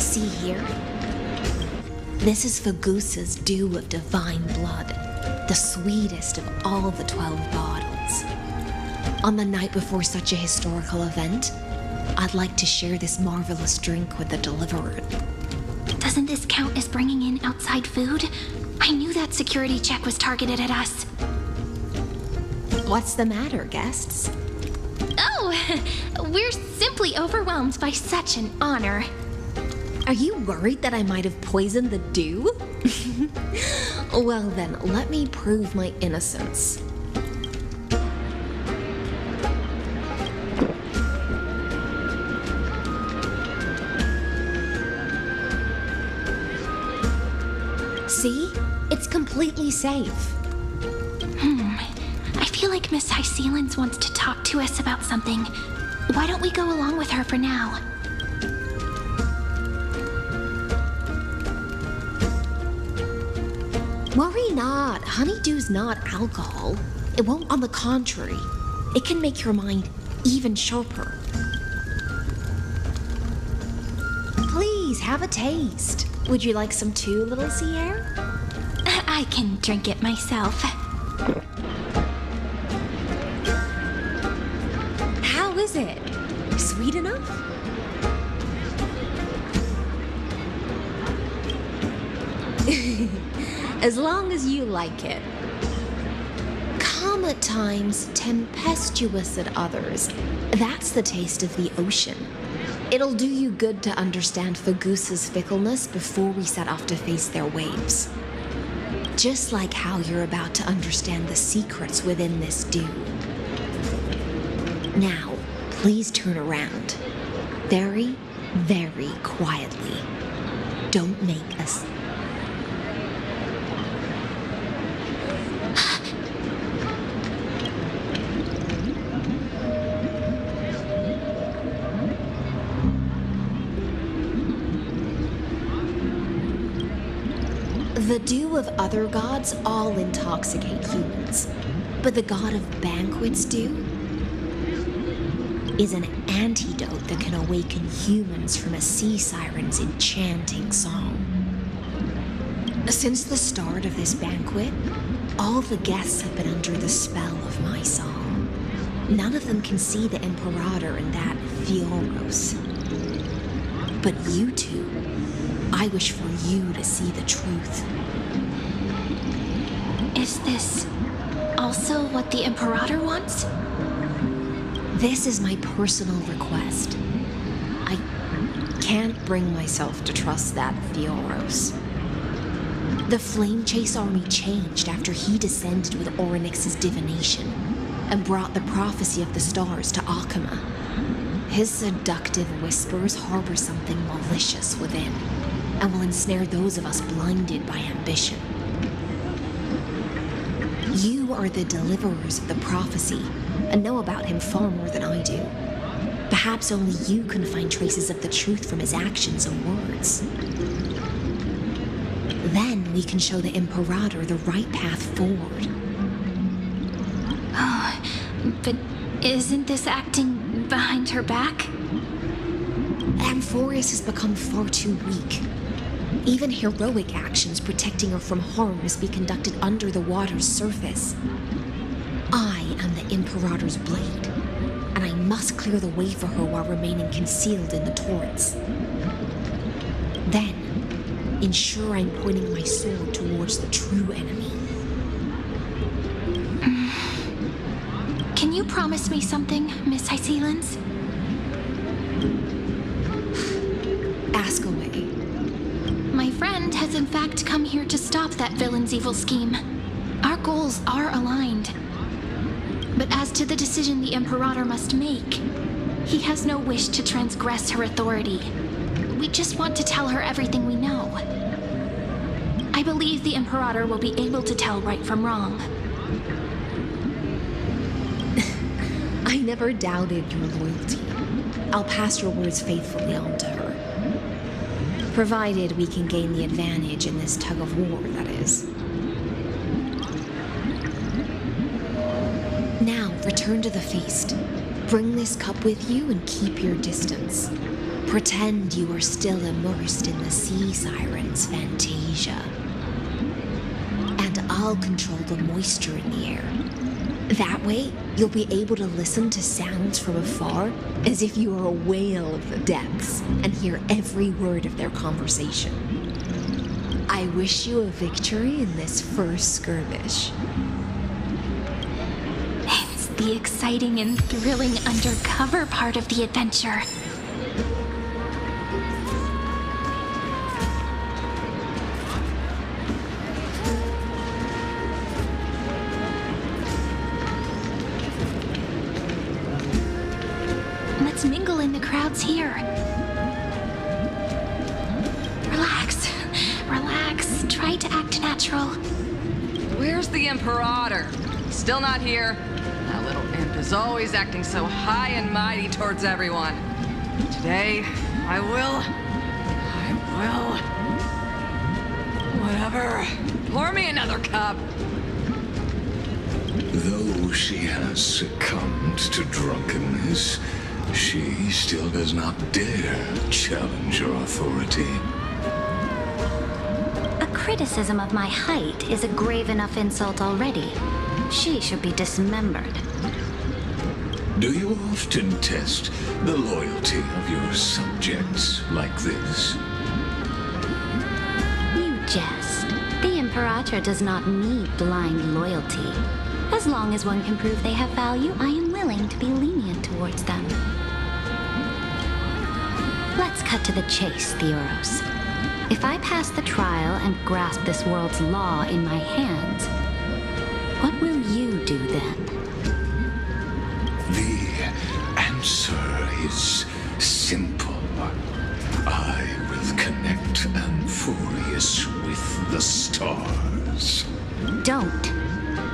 See here? This is Fagusa's dew of divine blood, the sweetest of all the 12 bottles. On the night before such a historical event, I'd like to share this marvelous drink with the deliverer. Doesn't this count as bringing in outside food? I knew that security check was targeted at us. What's the matter, guests? Oh, we're simply overwhelmed by such an honor. Are you worried that I might have poisoned the dew? Well then, let me prove my innocence. See? It's completely safe. I feel like Miss Hysealins wants to talk to us about something. Why don't we go along with her for now? Worry not. Honeydew's not alcohol. It won't, on the contrary. It can make your mind even sharper. Please, have a taste. Would you like some too, little Sierra? I can drink it myself. How is it? Sweet enough? As long as you like it. Calm at times, tempestuous at others. That's the taste of the ocean. It'll do you good to understand Fagusa's fickleness before we set off to face their waves. Just like how you're about to understand the secrets within this dew. Now, please turn around. Very, very quietly. Don't make us... The dew of other gods all intoxicate humans, but the god of banquets dew is an antidote that can awaken humans from a sea siren's enchanting song. Since the start of this banquet, all the guests have been under the spell of my song. None of them can see the Imperator in that Fioros. But you two, I wish for you to see the truth. Is this also what the Imperator wants? This is my personal request. I can't bring myself to trust that Fioros. The Flame Chase army changed after he descended with Orynyx's divination and brought the prophecy of the stars to Akama. His seductive whispers harbor something malicious within, and will ensnare those of us blinded by ambition. You are the deliverers of the prophecy, and know about him far more than I do. Perhaps only you can find traces of the truth from his actions and words. Then we can show the Imperator the right path forward. Oh, but isn't this acting behind her back? Amphorius has become far too weak. Even heroic actions protecting her from harm must be conducted under the water's surface. I am the Imperator's blade, and I must clear the way for her while remaining concealed in the torrents. Then, ensure I'm pointing my sword towards the true enemy. Can you promise me something, Miss Hysealins? Ask away. My friend has in fact come here to stop that villain's evil scheme. Our goals are aligned. But as to the decision the Imperator must make, he has no wish to transgress her authority. We just want to tell her everything we know. I believe the Imperator will be able to tell right from wrong. I never doubted your loyalty. I'll pass your words faithfully on to her. Provided we can gain the advantage in this tug of war, that is. Now, return to the feast. Bring this cup with you and keep your distance. Pretend you are still immersed in the sea siren's fantasia. And I'll control the moisture in the air. That way, you'll be able to listen to sounds from afar as if you are a whale of the depths and hear every word of their conversation. I wish you a victory in this first skirmish. It's the exciting and thrilling undercover part of the adventure. Let's mingle in the crowds here. Relax. Relax. Try to act natural. Where's the Imperator? Still not here. That little imp is always acting so high and mighty towards everyone. Today, I will. Whatever. Pour me another cup. Though she has succumbed to drunkenness, she still does not dare challenge your authority. A criticism of my height is a grave enough insult already. She should be dismembered. Do you often test the loyalty of your subjects like this? You jest. The Imperator does not need blind loyalty. As long as one can prove they have value, I am willing to be lenient towards them. Let's cut to the chase, Theoros. If I pass the trial and grasp this world's law in my hands, what will you do then? The answer is simple. I will connect Amphorius with the stars. Don't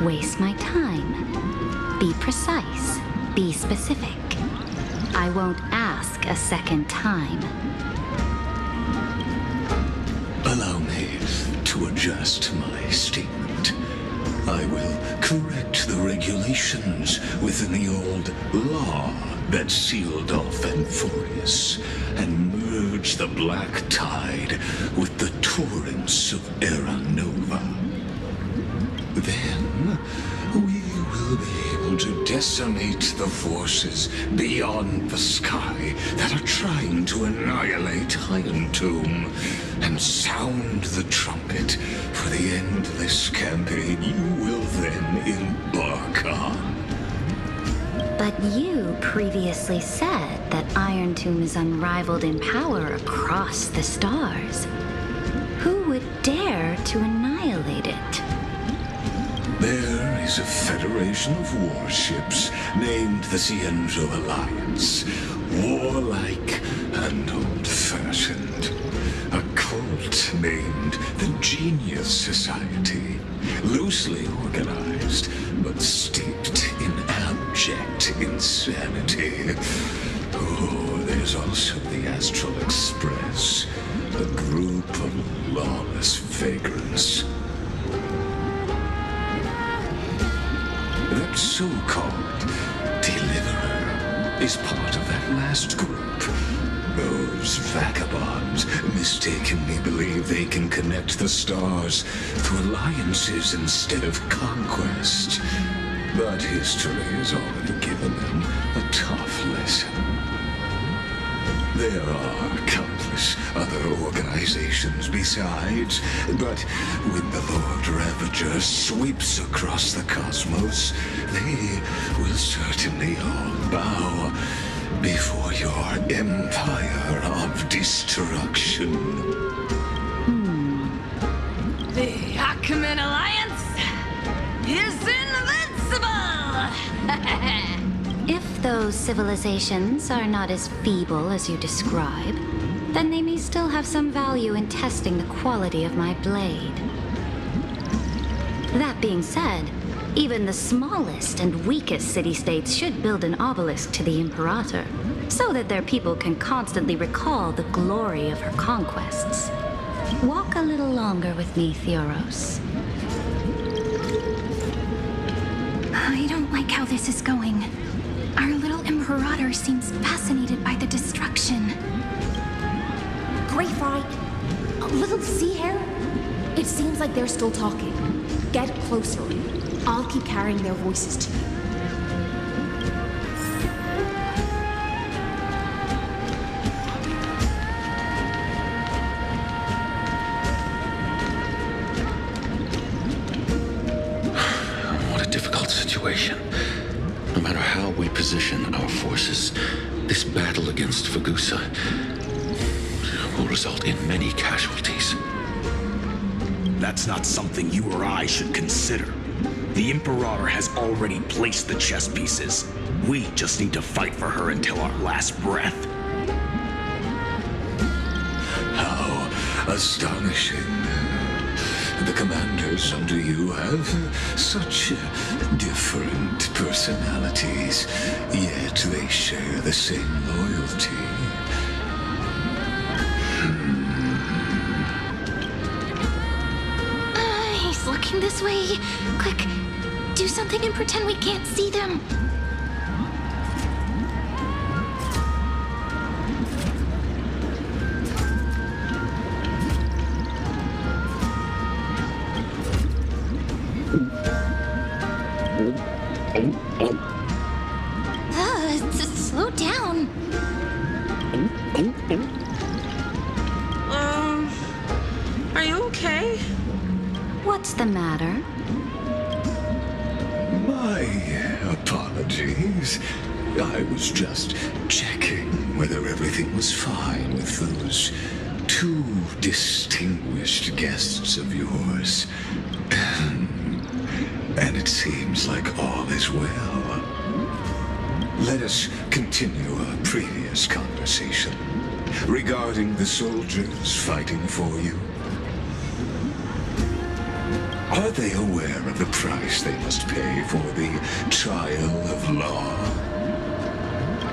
waste my time. Be precise. Be specific. I won't ask a second time. Allow me to adjust my statement. I will correct the regulations within the old law that sealed off Amphorius and merge the black tide with the torrents of Era Nova. Then we will be able to decimate the forces beyond the sky that are trying to annihilate Iron Tomb and sound the trumpet for the endless campaign you will then embark on. But you previously said that Iron Tomb is unrivaled in power across the stars. Who would dare to annihilate it? There is a federation of warships named the Setembro Alliance, warlike and old-fashioned. A cult named the Genius Society, loosely organized, but steeped in abject insanity. Oh, there's also the Astral Express, a group of lawless vagrants. That so-called Deliverer is part of that last group. Those vagabonds mistakenly believe they can connect the stars through alliances instead of conquest. But history has already given them a tough lesson. There are countless other organizations besides, but when the Lord Ravager sweeps across the cosmos, they will certainly all bow before your empire of destruction. The Achaemenid Alliance is invincible! If those civilizations are not as feeble as you describe, then they may still have some value in testing the quality of my blade. That being said, even the smallest and weakest city-states should build an obelisk to the Imperator, so that their people can constantly recall the glory of her conquests. Walk a little longer with me, Theoros. I don't like how this is going. Our little Imperator seems fascinated by the destruction. Gray Fry, Little Sea Hare. It seems like they're still talking. Get closer. I'll keep carrying their voices to you. What a difficult situation. No matter how we position our forces, this battle against Fagusa will result in many casualties. That's not something you or I should consider. The Imperator has already placed the chess pieces. We just need to fight for her until our last breath. How astonishing. The commanders under you have such different personalities, yet they share the same loyalty. He's looking this way. Quick, do something and pretend we can't see them. Slow down. Are you okay? What's the matter? My apologies. I was just checking whether everything was fine with those two distinguished guests of yours. And it seems like all is well. Let us continue our previous conversation regarding the soldiers fighting for you. Are they aware of the price they must pay for the trial of law?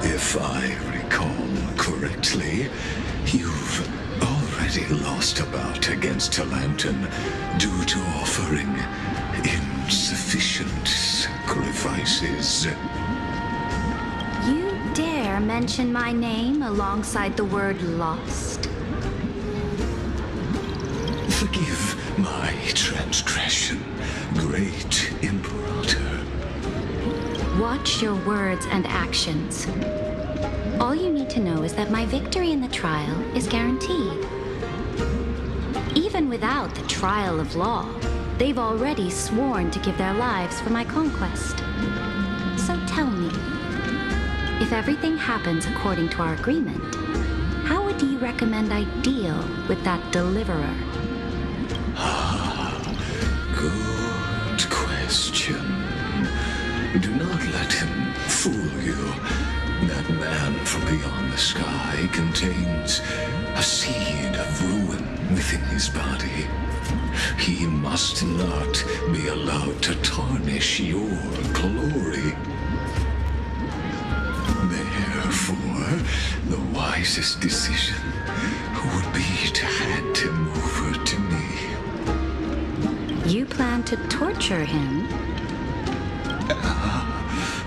If I recall correctly, you've already lost a bout against Talanton due to offering insufficient sacrifices. You dare mention my name alongside the word lost? Forgive my transgression, great Imperator. Watch your words and actions. All you need to know is that my victory in the trial is guaranteed. Even without the trial of law, they've already sworn to give their lives for my conquest. So tell me, if everything happens according to our agreement, how would you recommend I deal with that deliverer? Good question. Do not let him fool you. That man from beyond the sky contains a seed of ruin within his body. He must not be allowed to tarnish your glory. Therefore, the wisest decision would be to hand him over to me. You plan to torture him?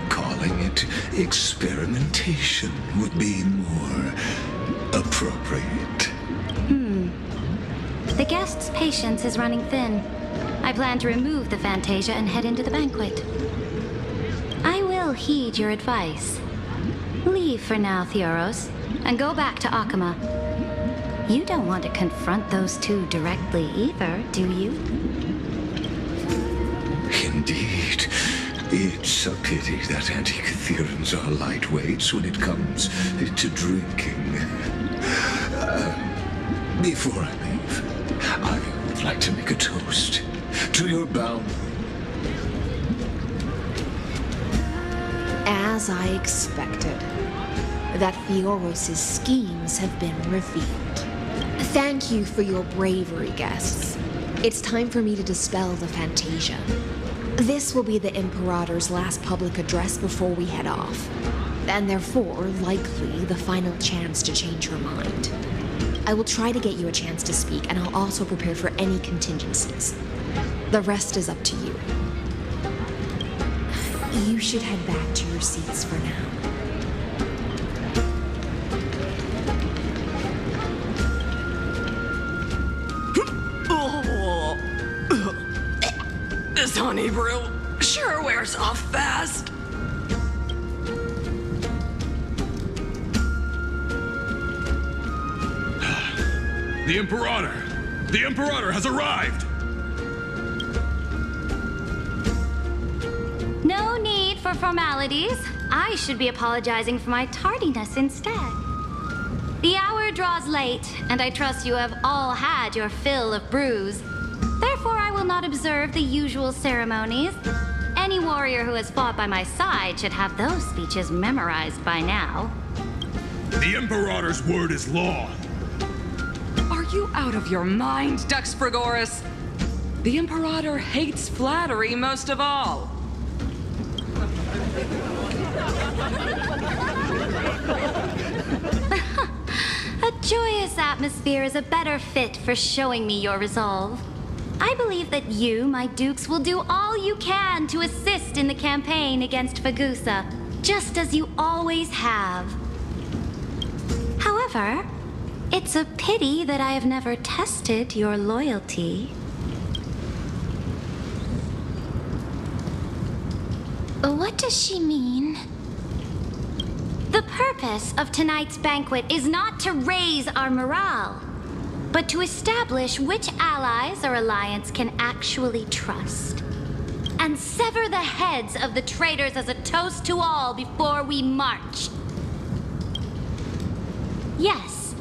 Calling it experimentation would be more appropriate. The guest's patience is running thin. I plan to remove the Fantasia and head into the banquet. I will heed your advice. Leave for now, Theoros, and go back to Akama. You don't want to confront those two directly either, do you? Indeed. It's a pity that Antikytherans are lightweights when it comes to drinking. Before I leave, I would like to make a toast to your bound. As I expected, that Theoros' schemes have been revealed. Thank you for your bravery, guests. It's time for me to dispel the Fantasia. This will be the Imperator's last public address before we head off, and therefore, likely, the final chance to change her mind. I will try to get you a chance to speak, and I'll also prepare for any contingencies. The rest is up to you. You should head back to your seats for now. This honey brew sure wears off fast. The Imperator! The Imperator has arrived! No need for formalities. I should be apologizing for my tardiness instead. The hour draws late, and I trust you have all had your fill of brews. Therefore, I will not observe the usual ceremonies. Any warrior who has fought by my side should have those speeches memorized by now. The Imperator's word is law. Are you out of your mind, Dux Frigoris? The Imperator hates flattery most of all. A joyous atmosphere is a better fit for showing me your resolve. I believe that you, my dukes, will do all you can to assist in the campaign against Fagusa, just as you always have. However, it's a pity that I have never tested your loyalty. What does she mean? The purpose of tonight's banquet is not to raise our morale, but to establish which allies our alliance can actually trust, and sever the heads of the traitors as a toast to all before we march. Yes,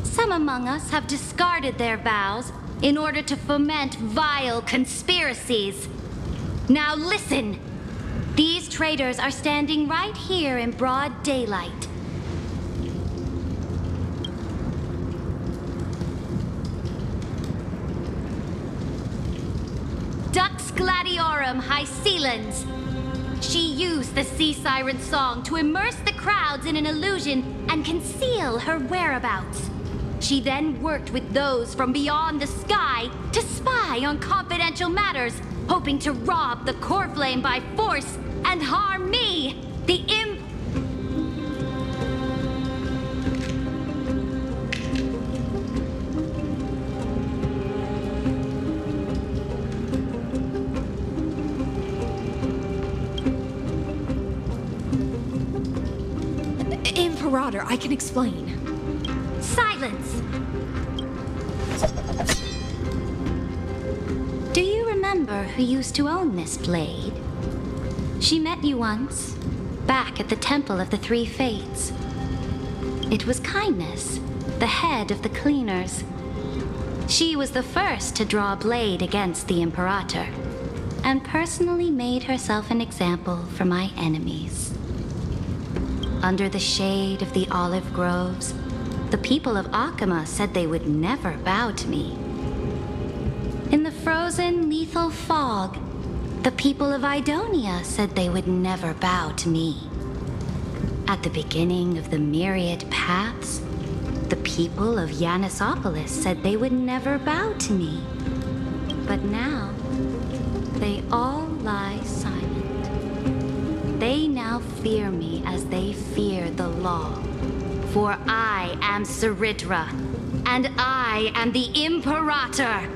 some among us have discarded their vows in order to foment vile conspiracies. Now listen! These traitors are standing right here in broad daylight. Dux Gladiorum Hycelens. She used the sea siren song to immerse the crowds in an illusion and conceal her whereabouts. She then worked with those from beyond the sky to spy on confidential matters, hoping to rob the core flame by force and harm me, the Imperator, I can explain. Silence! Do you remember who used to own this blade? She met you once, back at the Temple of the Three Fates. It was Kindness, the head of the cleaners. She was the first to draw a blade against the Imperator, and personally made herself an example for my enemies. Under the shade of the olive groves, the people of Akama said they would never bow to me. In the frozen, lethal fog, the people of Idonia said they would never bow to me. At the beginning of the myriad paths, the people of Yanisopolis said they would never bow to me. But now, they all lie silent. They now fear me as they fear the law. For I am Saridra, and I am the Imperator.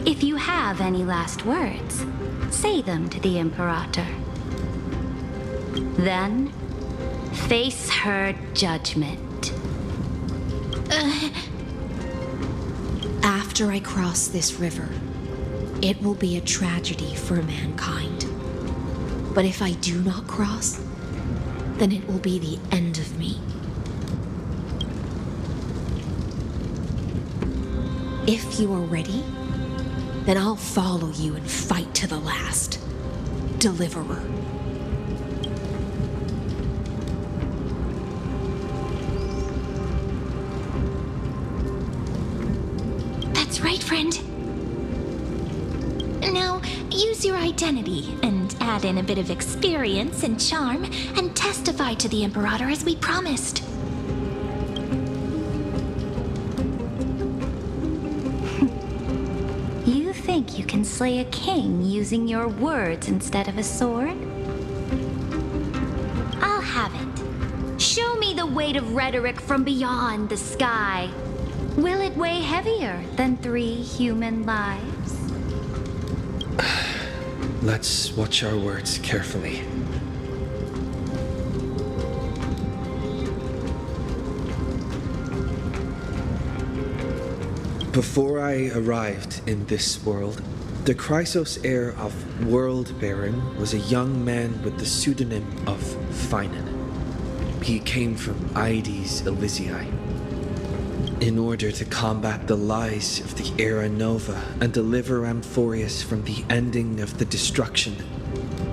If you have any last words, say them to the Imperator. Then, face her judgment. After I cross this river, it will be a tragedy for mankind. But if I do not cross, then it will be the end of me. If you are ready, then I'll follow you and fight to the last. Deliverer. That's right, friend. Now, use your identity and add in a bit of experience and charm and testify to the Imperator as we promised. You think you can slay a king using your words instead of a sword? I'll have it. Show me the weight of rhetoric from beyond the sky. Will it weigh heavier than 3 human lives? Let's watch our words carefully. Before I arrived in this world, the Chrysos heir of World Baron was a young man with the pseudonym of Finan. He came from Aedes Elysiae. In order to combat the lies of the Era Nova and deliver Amphorius from the ending of the destruction,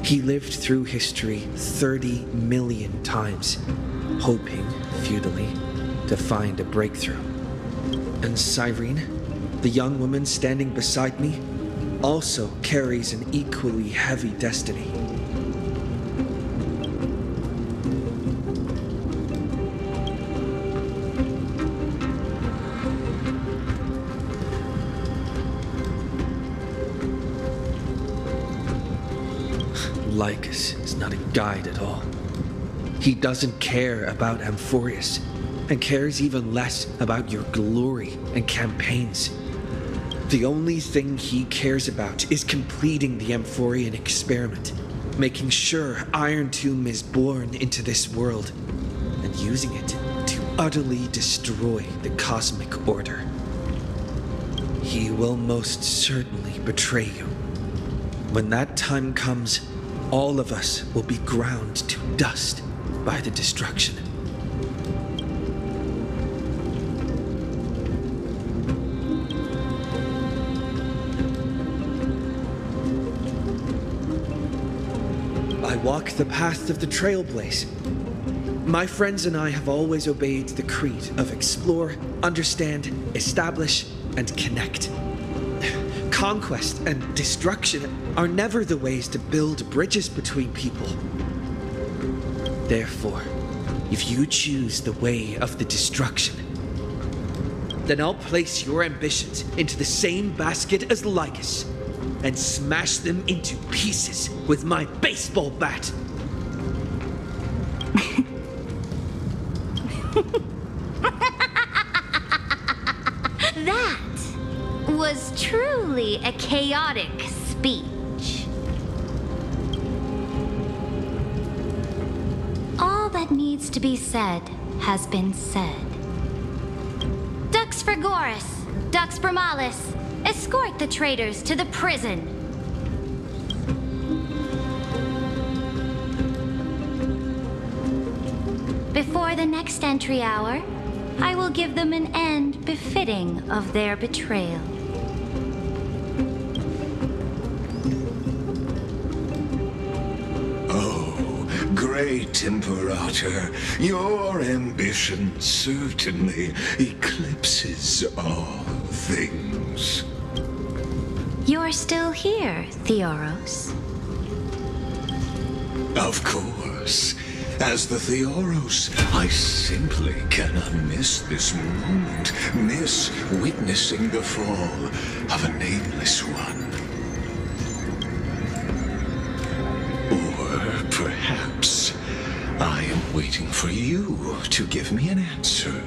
he lived through history 30 million times, hoping, futilely, to find a breakthrough. And Cyrene, the young woman standing beside me, also carries an equally heavy destiny. Lycus is not a guide at all. He doesn't care about Amphorius, and cares even less about your glory and campaigns. The only thing he cares about is completing the Amphorian experiment, making sure Iron Tomb is born into this world, and using it to utterly destroy the cosmic order. He will most certainly betray you. When that time comes, all of us will be ground to dust by the destruction. I walk the path of the Trailblaze. My friends and I have always obeyed the creed of explore, understand, establish, and connect. Conquest and destruction are never the ways to build bridges between people. Therefore, if you choose the way of the destruction, then I'll place your ambitions into the same basket as Lycus and smash them into pieces with my baseball bat. That was truly a chaotic speech. All that needs to be said has been said. Dux Frigoris, Dux Bromalis, escort the traitors to the prison. Before the next entry hour, I will give them an end befitting of their betrayal. Oh, great Imperator, your ambition certainly eclipses all things. You're still here, Theoros. Of course. As the Theoros, I simply cannot miss this moment, miss witnessing the fall of a nameless one. Or perhaps I am waiting for you to give me an answer.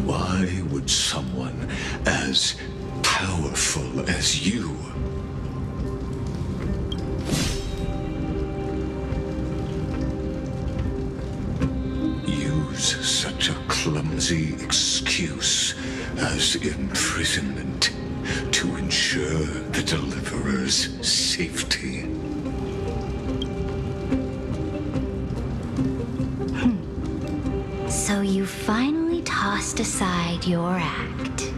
Why would someone as powerful as you such a clumsy excuse as imprisonment to ensure the Deliverer's safety? So you finally tossed aside your act.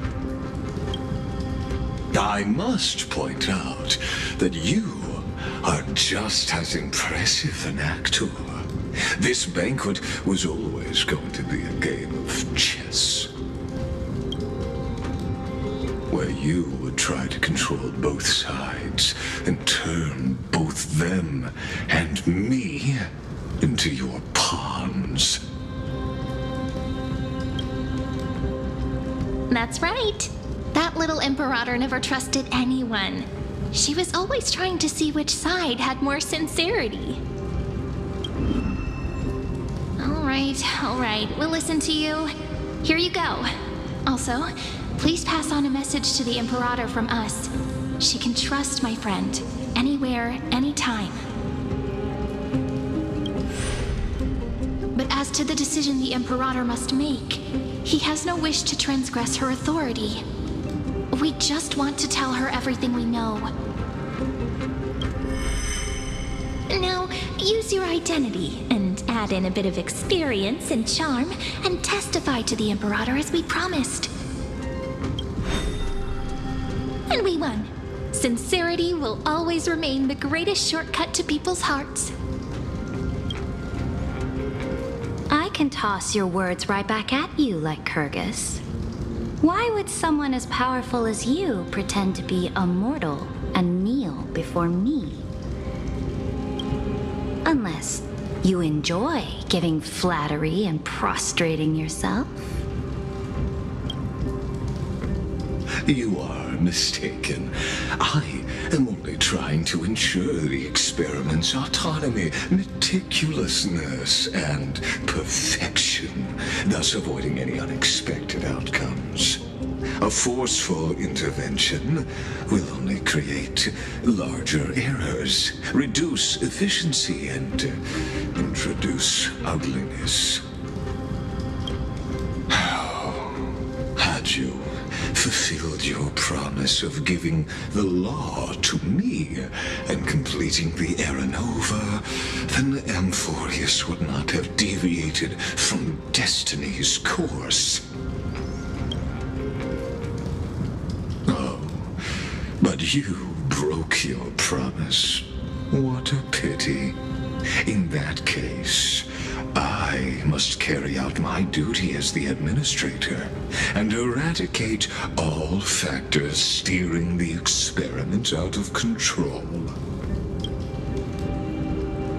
I must point out that you are just as impressive an actor. This banquet was always going to be a game of chess, where you would try to control both sides and turn both them and me into your pawns. That's right. That little Imperator never trusted anyone. She was always trying to see which side had more sincerity. All right, we'll listen to you. Here you go. Also, please pass on a message to the Imperator from us. She can trust my friend. anywhere, anytime. But as to the decision the Imperator must make, he has no wish to transgress her authority. We just want to tell her everything we know. Now, use your identity and add in a bit of experience and charm and testify to the Imperator as we promised. And we won. Sincerity will always remain the greatest shortcut to people's hearts. I can toss your words right back at you like Kyrgyz. Why would someone as powerful as you pretend to be a mortal and kneel before me? Unless you enjoy giving flattery and prostrating yourself. You are mistaken. I am only trying to ensure the experiment's autonomy, meticulousness, and perfection, thus avoiding any unexpected outcomes. A forceful intervention will only create larger errors, reduce efficiency, and introduce ugliness. How had you fulfilled your promise of giving the law to me and completing the Aranova, then Amphorius would not have deviated from destiny's course. Oh, but you broke your promise. What a pity. In that case, I must carry out my duty as the administrator and eradicate all factors steering the experiment out of control.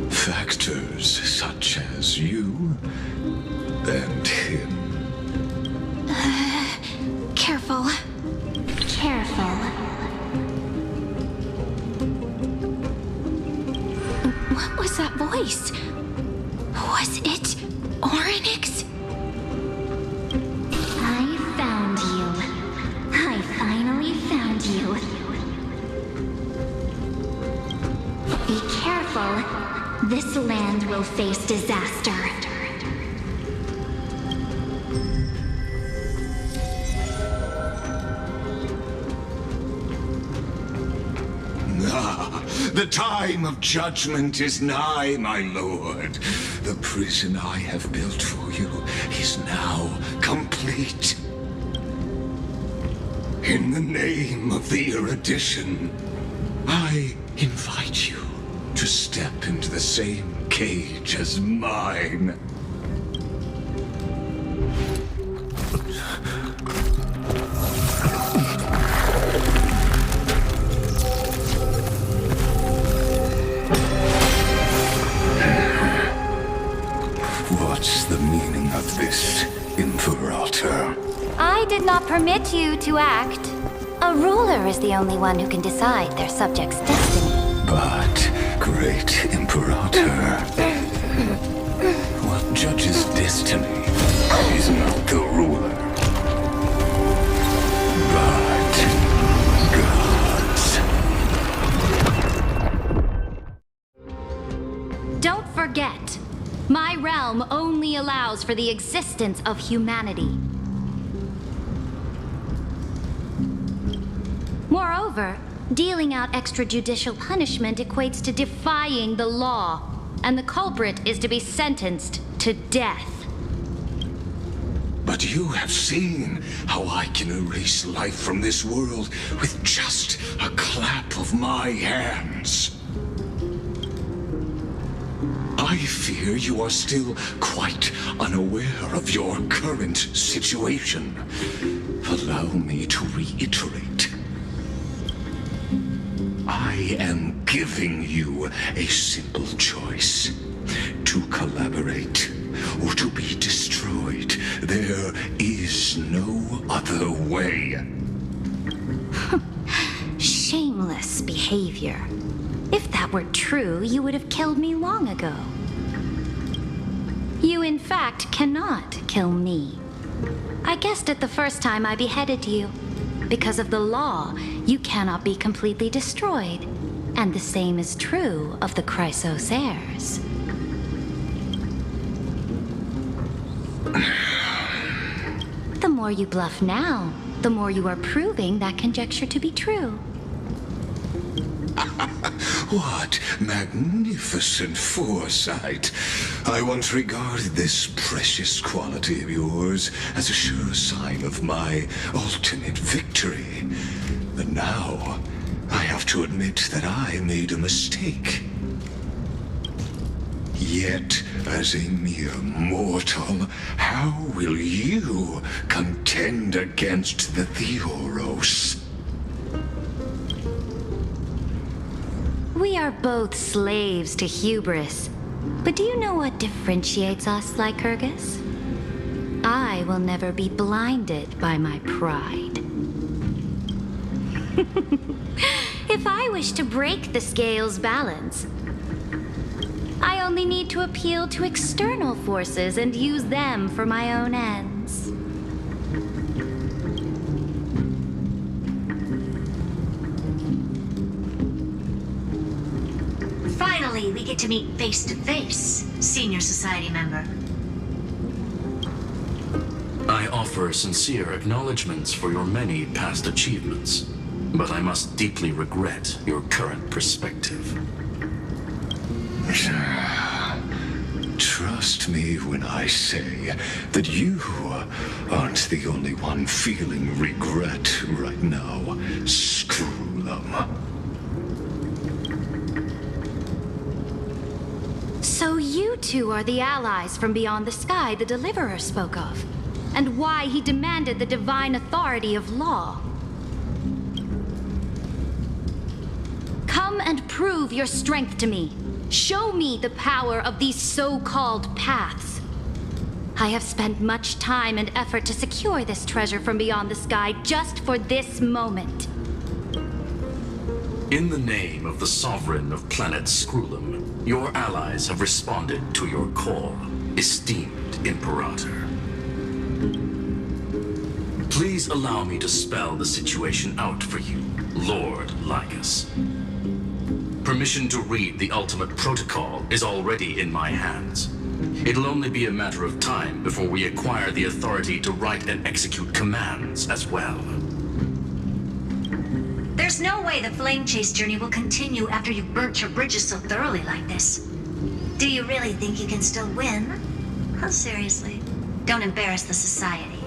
Factors such as you and him. Careful. Careful. What was that voice? Was it Orynyx? I found you. I finally found you. Be careful. This land will face disaster. The time of judgment is nigh, my lord. The prison I have built for you is now complete. In the name of the erudition, I invite you to step into the same cage as mine. What's the meaning of this, Imperator? I did not permit you to act. A ruler is the only one who can decide their subject's destiny. But, great Imperator, what judges destiny is not the ruler, but gods. Don't forget, my realm only allows for the existence of humanity. Moreover, dealing out extrajudicial punishment equates to defying the law, and the culprit is to be sentenced to death. But you have seen how I can erase life from this world with just a clap of my hands. I fear you are still quite unaware of your current situation. Allow me to reiterate. I am giving you a simple choice. To collaborate or to be destroyed. There is no other way. Shameless behavior. If that were true, you would have killed me long ago. You, in fact, cannot kill me. I guessed it the first time I beheaded you. Because of the law, you cannot be completely destroyed. And the same is true of the Chrysos heirs. The more you bluff now, the more you are proving that conjecture to be true. What magnificent foresight. I once regarded this precious quality of yours as a sure sign of my ultimate victory. But now, I have to admit that I made a mistake. Yet, as a mere mortal, how will you contend against the Theoros? We are both slaves to hubris. But do you know what differentiates us, Lycurgus? I will never be blinded by my pride. If I wish to break the scale's balance, I only need to appeal to external forces and use them for my own ends. Finally, we get to meet face to face, Senior Society member. I offer sincere acknowledgments for your many past achievements, but I must deeply regret your current perspective. Trust me when I say that you aren't the only one feeling regret right now, Screwlum. So you two are the allies from beyond the sky the Deliverer spoke of, and why he demanded the divine authority of law. Come and prove your strength to me. Show me the power of these so-called paths. I have spent much time and effort to secure this treasure from beyond the sky just for this moment. In the name of the Sovereign of Planet Screwlum, your allies have responded to your call, esteemed Imperator. Please allow me to spell the situation out for you, Lord Lycus. Permission to read the ultimate protocol is already in my hands. It'll only be a matter of time before we acquire the authority to write and execute commands as well. There's no way the flame chase journey will continue after you've burnt your bridges so thoroughly like this. Do you really think you can still win? Oh, seriously. Don't embarrass the society.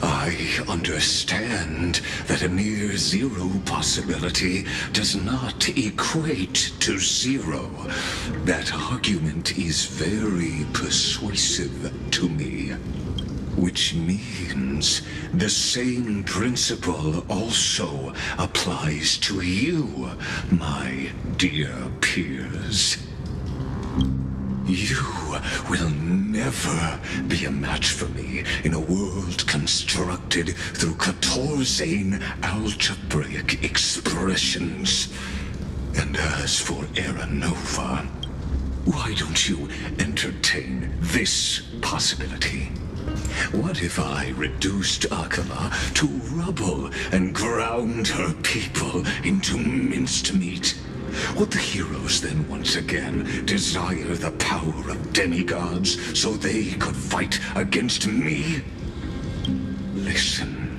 I understand that a mere zero possibility does not equate to zero. That argument is very persuasive to me. Which means the same principle also applies to you, my dear peers. You will never be a match for me in a world constructed through Catorzane algebraic expressions. And as for Aranova, why don't you entertain this possibility? What if I reduced Akala to rubble and ground her people into minced meat? Would the heroes then once again desire the power of demigods so they could fight against me? Listen.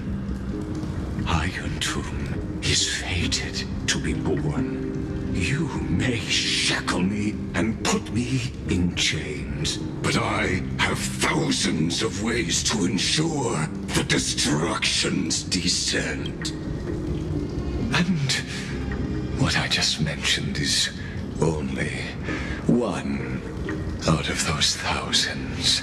Iron Tomb is fated to be born. You may shackle me and put me in chains, but I have thousands of ways to ensure the destruction's descent. And what I just mentioned is only one out of those thousands.